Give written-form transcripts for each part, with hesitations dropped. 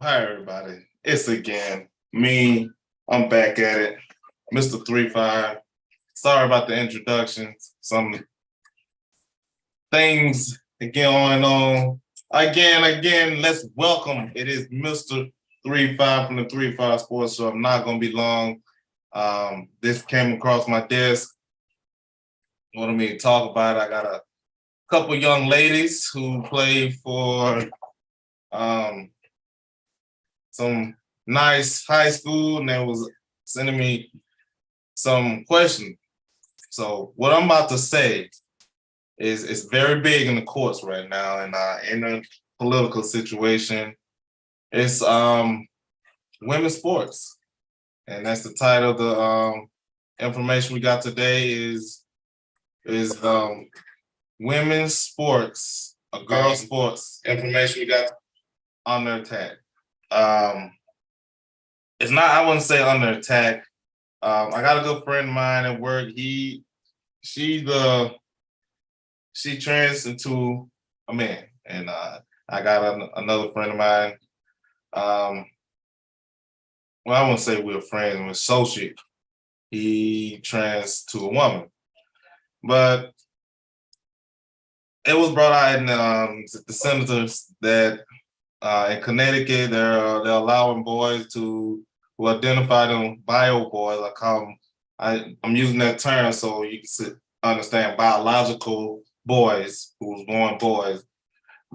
Hi, everybody. It's again me. I'm back at it, Mr. 35. Sorry about the introduction. Some things going on. Again, let's welcome. It is Mr. 35 from the 35 Sports Show. I'm not going to be long. This came across my desk. Wanted me to talk about it. I got a couple young ladies who play for some nice high school, and they was sending me some questions. So what I'm about to say is it's very big in the courts right now, and in a political situation. It's women's sports, and that's the title of the information we got today is women's sports, girl sports information we got under attack. It's not, I wouldn't say under attack. I got a good friend of mine at work. She trans into a man, and I got another friend of mine. Well, I wouldn't say we're friends, we're associate. He trans to a woman, but it was brought out in the senators that in Connecticut they're allowing boys who identify them bio boys. I'm using that term so you can understand biological boys who was born boys.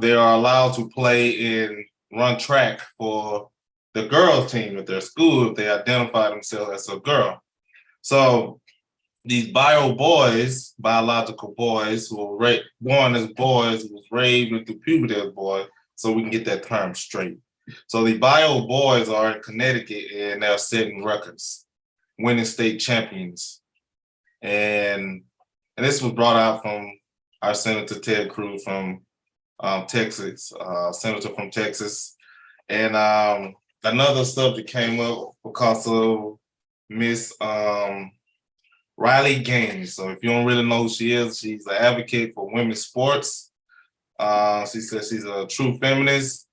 They are allowed to play and run track for the girls team at their school if they identify themselves as a girl. So these biological boys who were born as boys, who was raised into puberty as boys, so we can get that term straight. So the bio boys are in Connecticut and they're setting records, winning state champions. And this was brought out from our Senator Ted Cruz from Texas, senator from Texas. And another subject came up because of Miss Riley Gaines. So if you don't really know who she is, she's an advocate for women's sports. She says she's a true feminist,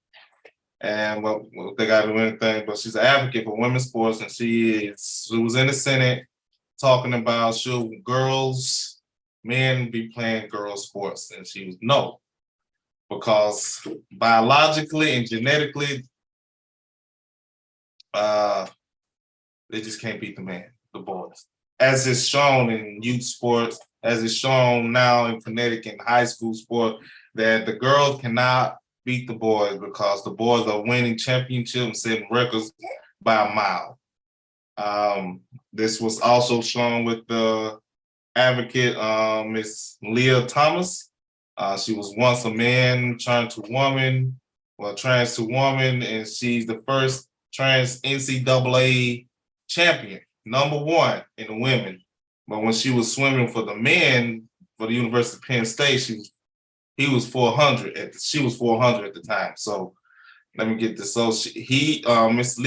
and well, they got to do anything, but she's an advocate for women's sports, and she was in the Senate talking about should men be playing girls sports, and she was no, because biologically and genetically, they just can't beat the boys. As is shown in youth sports, as is shown now in Connecticut in high school sport, that the girls cannot beat the boys because the boys are winning championships and setting records by a mile. This was also shown with the advocate, Miss Leah Thomas. She was once a man turned to woman, trans to woman, and she's the first trans NCAA champion, #1 in the women. But when she was swimming for the men for the University of Penn State, she was 400 at the time. So let me get this. So Miss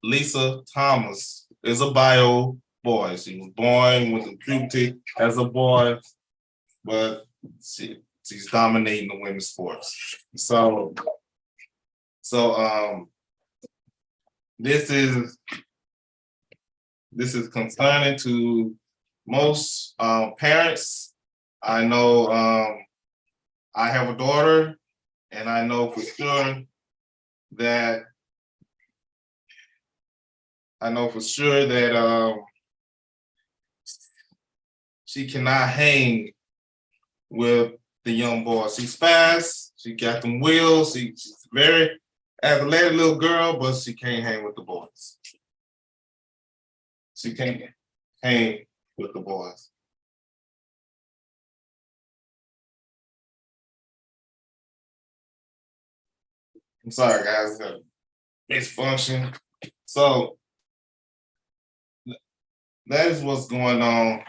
Lisa Thomas is a bio boy. She was born with a puberty as a boy, but she's dominating the women's sports. So this is concerning to most parents. I know I have a daughter, and I know for sure that she cannot hang with the young boys. She's fast. She got them wheels. She's very athletic little girl, but she can't hang with the boys. She can't hang with the boys. I'm sorry, guys. Misfunction. So that is what's going on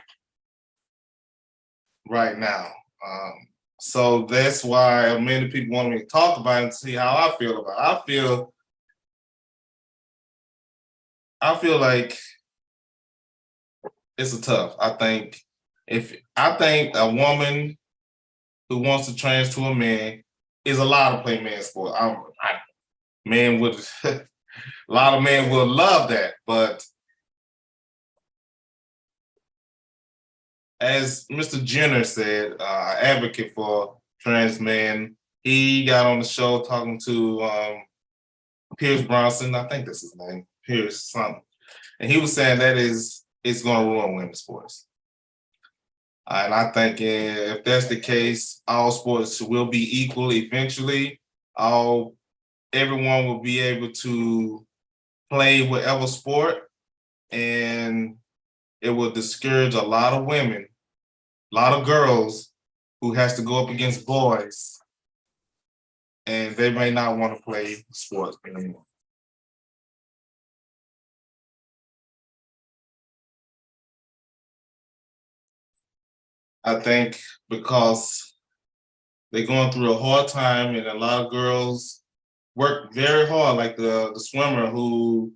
right now. So that's why many people want me to talk about it and see how I feel about it. I feel like it's tough. I think a woman who wants to trans to a man is allowed to play men's sport. men would a lot of men would love that, but as Mr. Jenner said, advocate for trans men, he got on the show talking to Pierce Bronson. I think that's his name, Pierce something, and he was saying that it's going to ruin women's sports. And I think if that's the case, all sports will be equal eventually. Everyone will be able to play whatever sport, and it will discourage a lot of women, a lot of girls who has to go up against boys, and they may not want to play sports anymore. I think because they're going through a hard time, and a lot of girls work very hard, like the swimmer who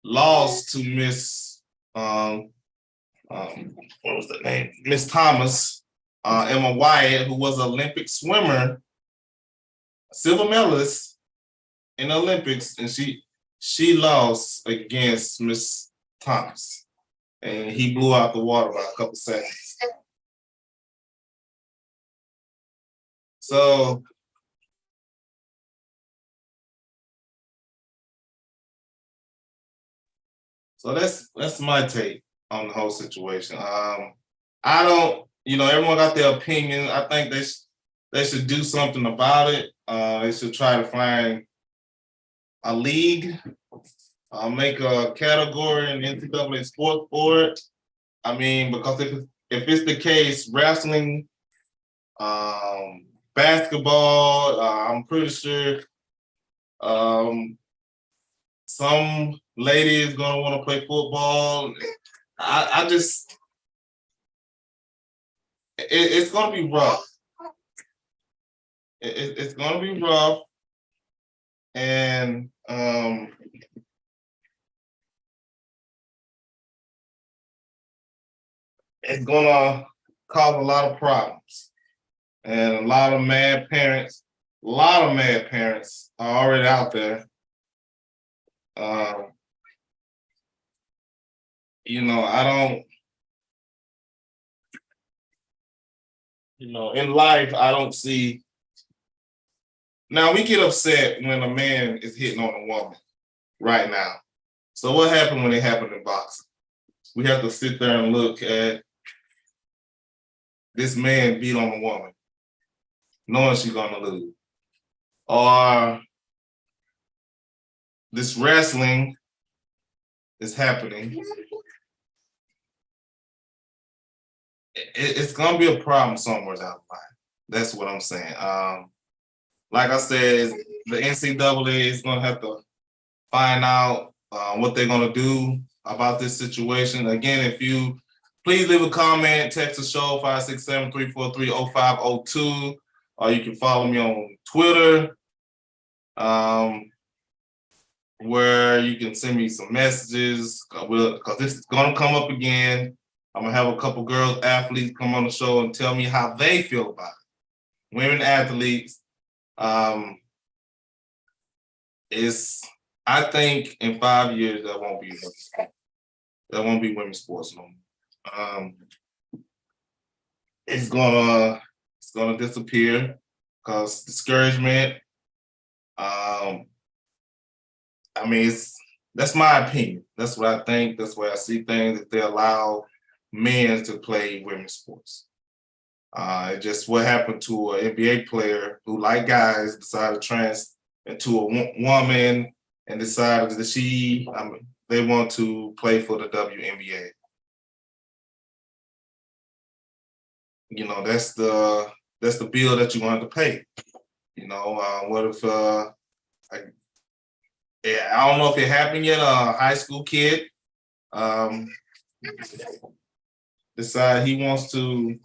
lost to Miss what was the name? Miss Thomas, Emma Wyatt, who was an Olympic swimmer, silver medalist in the Olympics, and she lost against Miss Thomas, and he blew out the water by a couple seconds. So that's my take on the whole situation. I don't, everyone got their opinion. I think they should do something about it. They should try to find a league, make a category in the NCAA sports board. I mean, because if it's the case, wrestling, basketball, I'm pretty sure some lady is gonna want to play football. I just it's gonna be rough. It's gonna be rough, and it's gonna cause a lot of problems, and a lot of mad parents. A lot of mad parents are already out there. I don't. In life, I don't see. Now we get upset when a man is hitting on a woman right now. So what happened when it happened in boxing? We have to sit there and look at this man beat on a woman, knowing she's gonna lose. Or this wrestling is happening. It's gonna be a problem somewhere down the line. That's what I'm saying. Like I said, the NCAA is gonna have to find out what they're gonna do about this situation. Again, if you please leave a comment, text the show 567-343-0502, or you can follow me on Twitter, where you can send me some messages. Because this is gonna come up again. I'm gonna have a couple girls athletes come on the show and tell me how they feel about it. Women athletes. I think in 5 years there won't be women's sports no more. It's gonna disappear because discouragement. I mean, that's my opinion. That's what I think. That's where I see things. If they allow men to play women's sports, just what happened to an NBA player who, like guys, decided to trans into a woman and decided that they want to play for the WNBA. That's the bill that you're going to pay. What if I don't know if it happened yet. A high school kid decide he wants to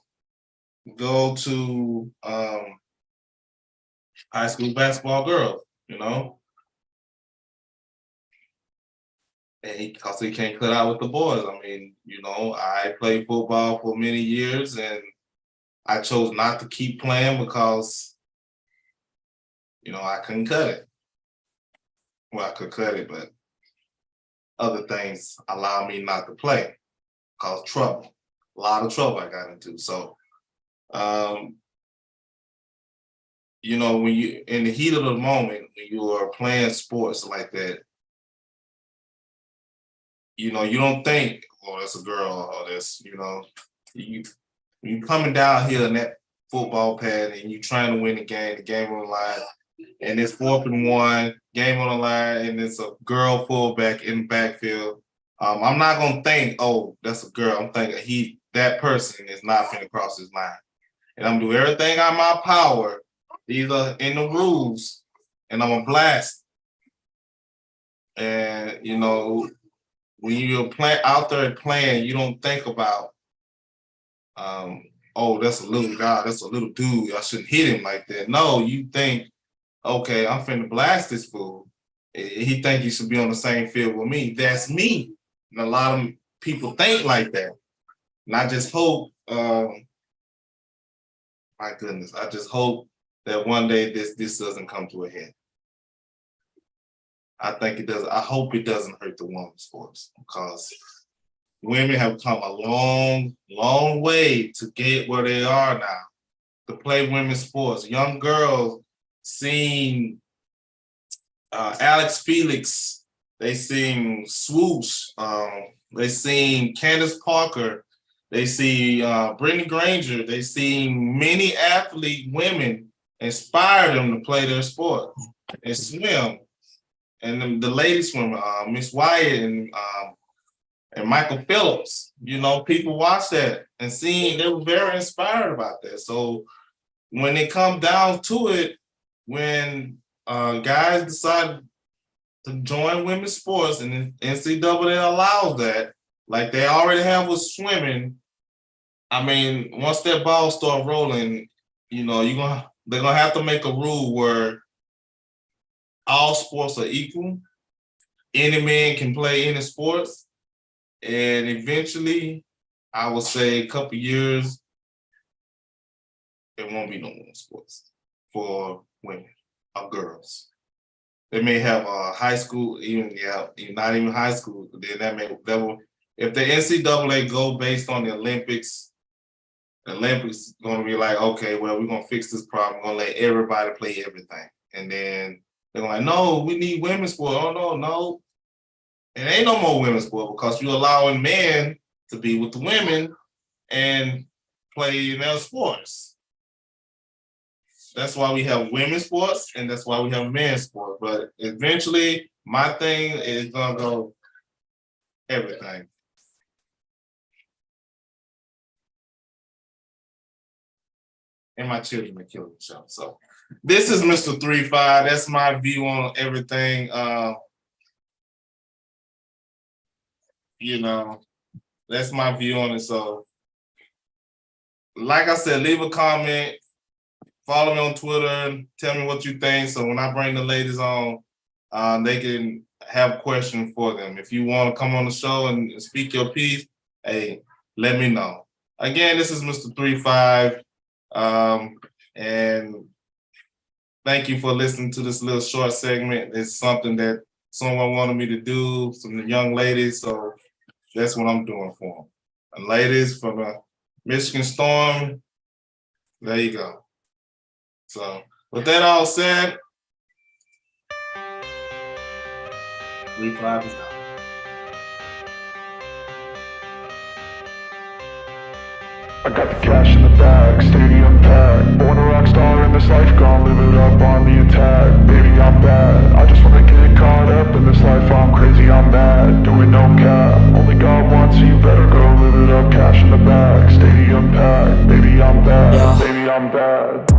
go to high school basketball girls, and because he can't cut out with the boys. I mean, I played football for many years, and I chose not to keep playing because I couldn't cut it. well, I could cut it, but other things allow me not to play, cause trouble, a lot of trouble I got into. So, you know, when you in the heat of the moment, when you are playing sports like that, you know, you don't think, oh, that's a girl or this, you know, you you coming down here in that football pad and you trying to win the game on the line, and it's 4th and 1, game on the line, and it's a girl fullback in the backfield. I'm not gonna think, oh, that's a girl. I'm thinking that person is not finna cross his line. And I'm gonna do everything out of my power. These are in the rules, and I'm gonna blast. And you know, when you're out there playing, you don't think about, oh, that's a little guy, that's a little dude. I shouldn't hit him like that. No, you think, okay, I'm finna blast this fool. He think he should be on the same field with me. That's me. And a lot of people think like that. And I just hope, my goodness, I just hope that one day this doesn't come to a head. I think it does. I hope it doesn't hurt the women's sports, because women have come a long, long way to get where they are now, to play women's sports. Young girls seen Alex Felix, they seen Swoosh, they seen Candace Parker, they see Brittany Granger, they seen many athlete women inspire them to play their sport and swim. And the ladies swimmer, Miss Wyatt and Michael Phillips, you know, people watch that and they were very inspired about that. So when it comes down to it, when guys decide to join women's sports and the NCAA allows that, like they already have with swimming, I mean, once that ball start rolling, you know, they're gonna have to make a rule where all sports are equal. Any man can play any sports. And eventually, I would say a couple years, there won't be no more sports for women or girls. They may have a high school, not even high school. Then if the NCAA go based on the Olympics going to be like, okay, well, we're going to fix this problem. We're going to let everybody play everything. And then they're like, no, we need women's sport. Oh, no. It ain't no more women's sport, because you're allowing men to be with the women and play in their sports. That's why we have women's sports, and that's why we have men's sports. But eventually, my thing is going to go everything. And my children are killing themselves. So this is Mr. 3-5. That's my view on everything. You know, that's my view on it. So, like I said, leave a comment, follow me on Twitter, tell me what you think. So when I bring the ladies on, they can have questions for them. If you want to come on the show and speak your piece, hey, let me know. Again, this is Mr. 3-5. And thank you for listening to this little short segment. It's something that someone wanted me to do, some young ladies, so that's what I'm doing for them. And ladies from the Michigan Storm, there you go. So with that all said, 3-5 is out. I got the cash in the bag, stadium packed. Born a rock star in this life, gon' live it up on the attack. Baby, I'm bad, I just wanna get caught up in this life. I'm crazy, I'm mad, doing no cap. Only God wants, so you better go live it up. Cash in the bag, stadium packed. Baby, I'm bad, yeah. Baby, I'm bad.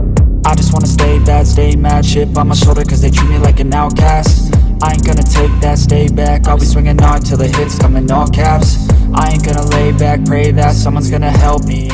I just wanna stay bad, stay mad. Chip on my shoulder cause they treat me like an outcast. I ain't gonna take that, stay back. I'll be swinging hard till the hits come in all caps. I ain't gonna lay back, pray that someone's gonna help me.